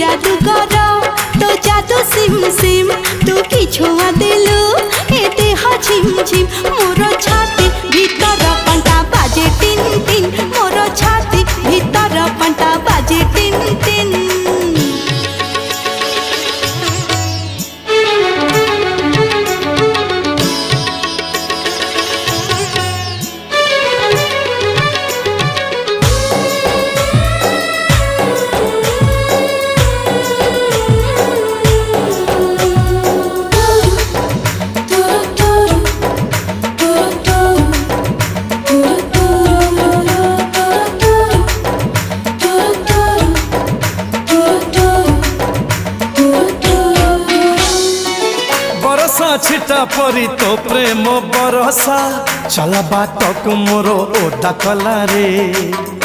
जादूगर तो जादू सिम सिम तू कि छुआ देलु ए देह झिम झिम मोर छाती भीतर पंटा बाजे टिन टिन मोर छाती भीतर पंटा बाजे टिन टिन छिटा परी तो प्रेम बरसा चला बाट मोर ओदा कला रे।